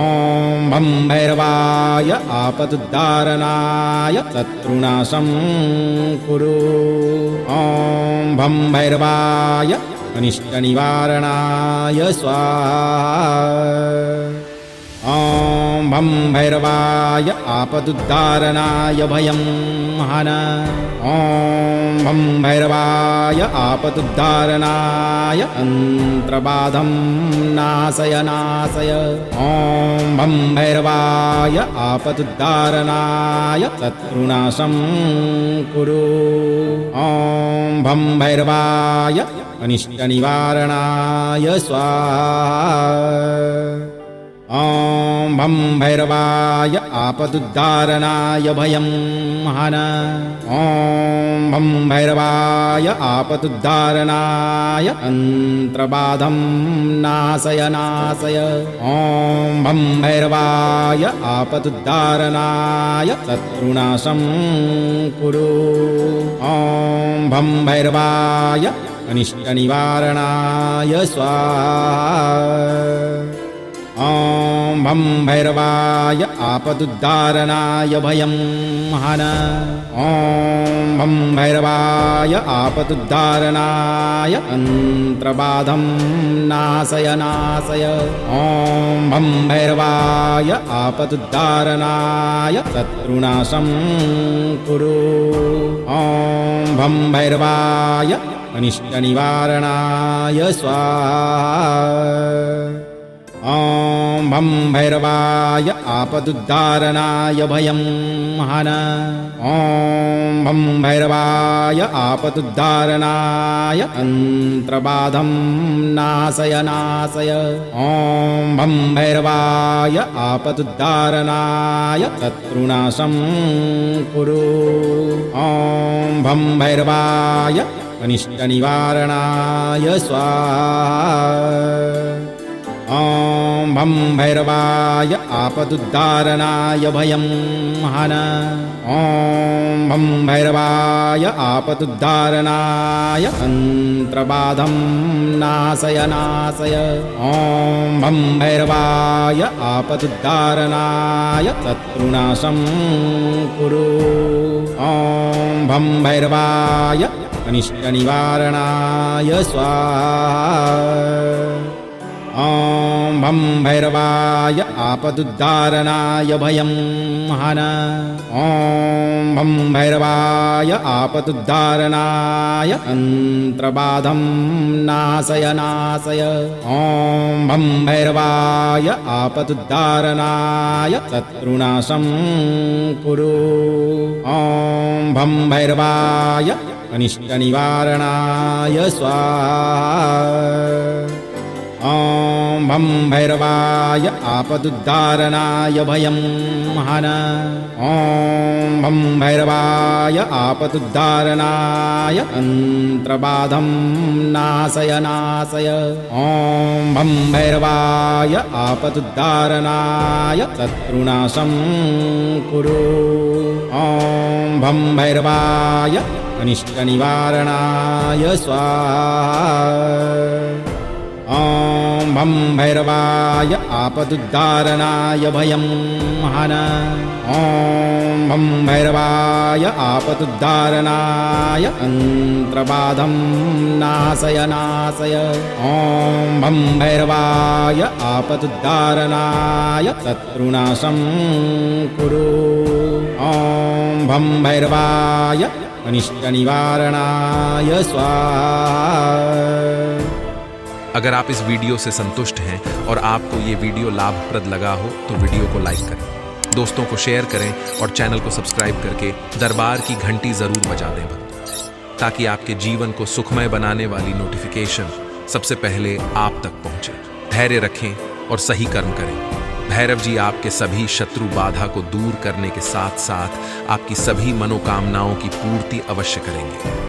ॐ भं भैरवाय आपदुद्धारणाय शत्रुनाशं कुरु ॐ भं भैरवाय अनिष्टनिवारणाय स्वाहा ॐ भं भैरवाय आपदुद्धारणाय भयं हन ॐ भं भैरवाय आपदुद्धारणाय तन्त्रबाधं नाशय नाशय ॐ भं भैरवाय आपदुद्धारणाय शत्रुनाशं कुरु ॐ भं भैरवाय अनिष्टनिवारणाय स्वाहा ॐ भं भैरवाय आपदुद्धारणाय भयं हन ॐ भं भैरवाय आपदुद्धारणाय तन्त्रबाधं नाशय नाशय ॐ भं भैरवाय आपदुद्धारणाय शत्रुनाशं कुरु ॐ भं भैरवाय अनिष्टनिवारणाय स्वाहा ॐ भं भैरवाय आपदुद्धारणाय भयं हन ॐ भं भैरवाय आपदुद्धारणाय तन्त्रबाधं नाशय नाशय ॐ भं भैरवाय आपदुद्धारणाय शत्रुनाशं कुरु ॐ भं भैरवाय अनिष्टनिवारणाय स्वाहा ॐ भं भैरवाय आपदुद्धारणाय भयं हन ॐ भं भैरवाय आपदुद्धारणाय तन्त्रबाधं नाशय नाशय ॐ भं भैरवाय आपदुद्धारणाय शत्रुनाशं कुरु ॐ भं भैरवाय अनिष्टनिवारणाय स्वाहा ॐ भं भैरवाय आपदुद्धारणाय भयं हन ॐ भं भैरवाय आपदुद्धारणाय तन्त्रबाधं नाशय नाशय ॐ भं भैरवाय आपदुद्धारणाय शत्रुनाशं कुरु ॐ भं भैरवाय अनिष्टनिवारणाय स्वाहा ॐ भं भैरवाय आपदुद्धारणाय भयं हन ॐ भं भैरवाय आपदुद्धारणाय तन्त्रबाधं नाशय नाशय ॐ भं भैरवाय आपदुद्धारणाय शत्रुनाशं कुरु ॐ भं भैरवाय अनिष्टनिवारणाय स्वाहा ॐ भं भैरवाय आपदुद्धारणाय भयं हन ॐ भं भैरवाय आपदुद्धारणाय तन्त्रबाधं नाशय नाशय ॐ भं भैरवाय आपदुद्धारणाय शत्रुनाशं कुरु ॐ भं भैरवाय अनिष्टनिवारणाय स्वाहा ॐ भं भैरवाय आपदुद्धारणाय भयं हन ॐ भं भैरवाय आपदुद्धारणाय तन्त्रबाधं नाशय नाशय ॐ भं भैरवाय आपदुद्धारणाय शत्रुनाशं कुरु ॐ भं भैरवाय अनिष्टनिवारणाय स्वाहा। अगर आप इस वीडियो से संतुष्ट हैं और आपको ये वीडियो लाभप्रद लगा हो तो वीडियो को लाइक करें, दोस्तों को शेयर करें और चैनल को सब्सक्राइब करके दरबार की घंटी जरूर बजा दें भक्तों, ताकि आपके जीवन को सुखमय बनाने वाली नोटिफिकेशन सबसे पहले आप तक पहुंचे। धैर्य रखें और सही कर्म करें। भैरव जी आपके सभी शत्रु बाधा को दूर करने के साथ साथ आपकी सभी मनोकामनाओं की पूर्ति अवश्य करेंगे।